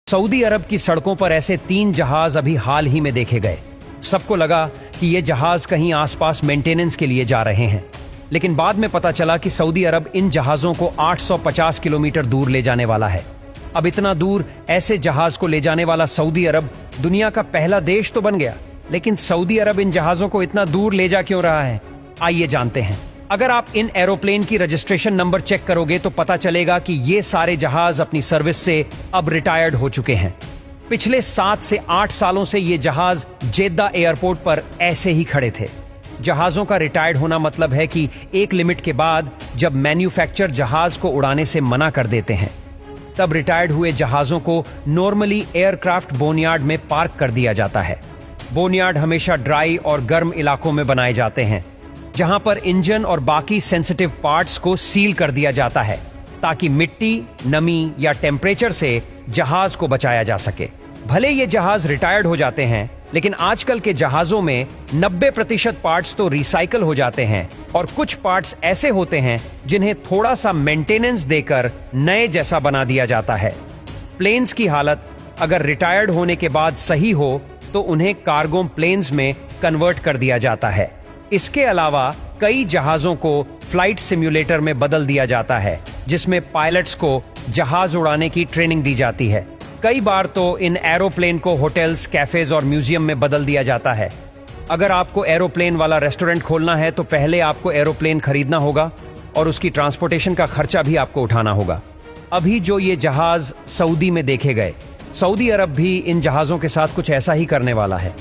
Saudi अरब की सड़कों पर ऐसे 3 जहाज अभी हाल ही में देखे गए। सबको लगा कि ये जहाज कहीं आसपास मेंटेनेंस के लिए जा रहे हैं, लेकिन बाद में पता चला कि सऊदी अरब इन जहाजों को 850 किलोमीटर दूर ले जाने वाला है। अब इतना दूर ऐसे जहाज को ले जाने वाला सऊदी अरब दुनिया का पहला देश तो बन गया, लेकिन सऊदी अरब इन जहाजों को इतना दूर ले जा क्यों रहा है, आइए जानते हैं। अगर आप इन एरोप्लेन की रजिस्ट्रेशन नंबर चेक करोगे तो पता चलेगा कि ये सारे जहाज अपनी सर्विस से अब रिटायर्ड हो चुके हैं। पिछले 7 से 8 सालों से ये जहाज जेद्दा एयरपोर्ट पर ऐसे ही खड़े थे। जहाजों का रिटायर्ड होना मतलब है कि एक लिमिट के बाद जब मैन्युफैक्चर जहाज को उड़ाने से मना कर देते हैं, तब रिटायर्ड हुए जहाजों को नॉर्मली एयरक्राफ्ट बोनयार्ड में पार्क कर दिया जाता है। बोनयार्ड हमेशा ड्राई और गर्म इलाकों में बनाए जाते हैं, जहां पर इंजन और बाकी सेंसिटिव पार्ट्स को सील कर दिया जाता है ताकि मिट्टी, नमी या टेम्परेचर से जहाज को बचाया जा सके। भले ये जहाज रिटायर्ड हो जाते हैं, लेकिन आजकल के जहाजों में 90% पार्ट्स तो रिसाइकल हो जाते हैं और कुछ पार्ट्स ऐसे होते हैं जिन्हें थोड़ा सा मेंटेनेंस देकर नए जैसा बना दिया जाता है। प्लेन्स की हालत अगर रिटायर्ड होने के बाद सही हो तो उन्हें कार्गो प्लेन्स में कन्वर्ट कर दिया जाता है। इसके अलावा कई जहाजों को फ्लाइट सिम्युलेटर में बदल दिया जाता है, जिसमें पायलट्स को जहाज उड़ाने की ट्रेनिंग दी जाती है। कई बार तो इन एरोप्लेन को होटल्स, कैफेज और म्यूजियम में बदल दिया जाता है। अगर आपको एरोप्लेन वाला रेस्टोरेंट खोलना है तो पहले आपको एरोप्लेन खरीदना होगा और उसकी ट्रांसपोर्टेशन का खर्चा भी आपको उठाना होगा। अभी जो ये जहाज सऊदी में देखे गए, सऊदी अरब भी इन जहाजों के साथ कुछ ऐसा ही करने वाला है।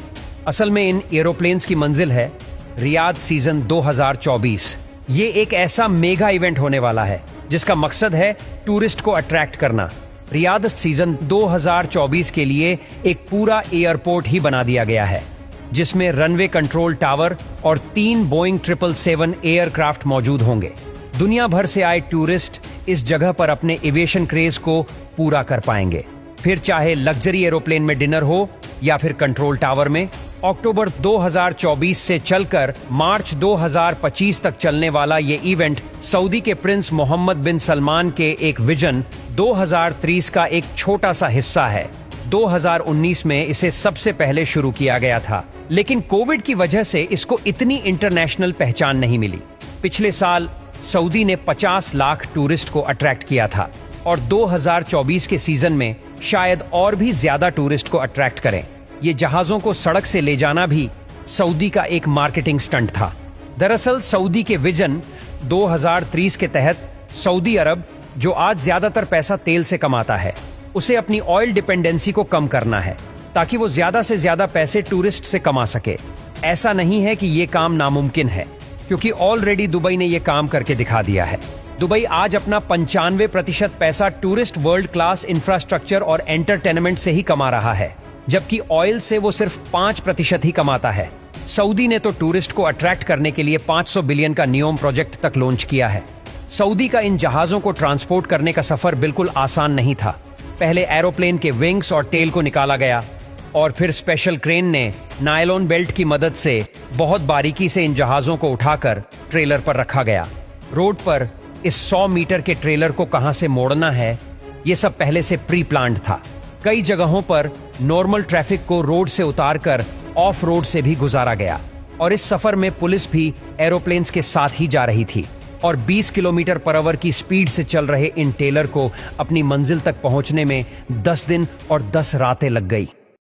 असल में इन एरोप्लेन्स की मंजिल है रियाद सीजन 2024। ये एक ऐसा मेगा इवेंट होने वाला है जिसका मकसद है टूरिस्ट को अट्रैक्ट करना। रियाद सीजन 2024 के लिए एक पूरा एयरपोर्ट ही बना दिया गया है, जिसमें रनवे कंट्रोल टावर और 3 बोइंग 777 एयरक्राफ्ट मौजूद होंगे। दुनिया भर से आए टूरिस्ट इस जगह पर अपने एविएशन क्रेज को पूरा कर पाएंगे, फिर चाहे लग्जरी एरोप्लेन में डिनर हो या फिर कंट्रोल टावर में। अक्टूबर 2024 से चलकर मार्च 2025 तक चलने वाला ये इवेंट सऊदी के प्रिंस मोहम्मद बिन सलमान के एक विजन 2030 का एक छोटा सा हिस्सा है। 2019 में इसे सबसे पहले शुरू किया गया था, लेकिन कोविड की वजह से इसको इतनी इंटरनेशनल पहचान नहीं मिली। पिछले साल सऊदी ने 50 लाख टूरिस्ट को अट्रैक्ट किया था और 2024 के सीजन में शायद और भी ज्यादा टूरिस्ट को अट्रैक्ट करें। ये जहाजों को सड़क से ले जाना भी सऊदी का एक मार्केटिंग स्टंट था। दरअसल सऊदी के विजन 2030 के तहत सऊदी अरब, जो आज ज्यादातर पैसा तेल से कमाता है, उसे अपनी ऑयल डिपेंडेंसी को कम करना है ताकि वो ज्यादा से ज्यादा पैसे टूरिस्ट से कमा सके। ऐसा नहीं है कि ये काम नामुमकिन है, क्योंकि ऑलरेडी दुबई ने ये काम करके दिखा दिया है। दुबई आज अपना 95% पैसा टूरिस्ट वर्ल्ड क्लास इंफ्रास्ट्रक्चर और एंटरटेनमेंट से ही कमा रहा है, जबकि ऑयल से वो सिर्फ 5% ही कमाता है। सऊदी ने तो टूरिस्ट को अट्रैक्ट करने के लिए 500 बिलियन का नियोम प्रोजेक्ट तक लॉन्च किया है। सऊदी का इन जहाजों को ट्रांसपोर्ट करने का सफर बिल्कुल आसान नहीं था। पहले एरोप्लेन के विंग्स और टेल को निकाला गया और फिर स्पेशल क्रेन ने नायलॉन बेल्ट की मदद से बहुत बारीकी से इन जहाजों को उठाकर ट्रेलर पर रखा गया। रोड पर इस 100 मीटर के ट्रेलर को कहां से मोड़ना है, ये सब पहले से प्री प्लान्ड था। कई जगहों पर नॉर्मल ट्रैफिक को रोड से उतारकर ऑफ रोड से भी गुजारा गया और इस सफर में पुलिस भी एरोप्लेन्स के साथ ही जा रही थी और 20 किलोमीटर पर आवर की स्पीड से चल रहे इन टेलर को अपनी मंजिल तक पहुंचने में 10 दिन और 10 रातें लग गई।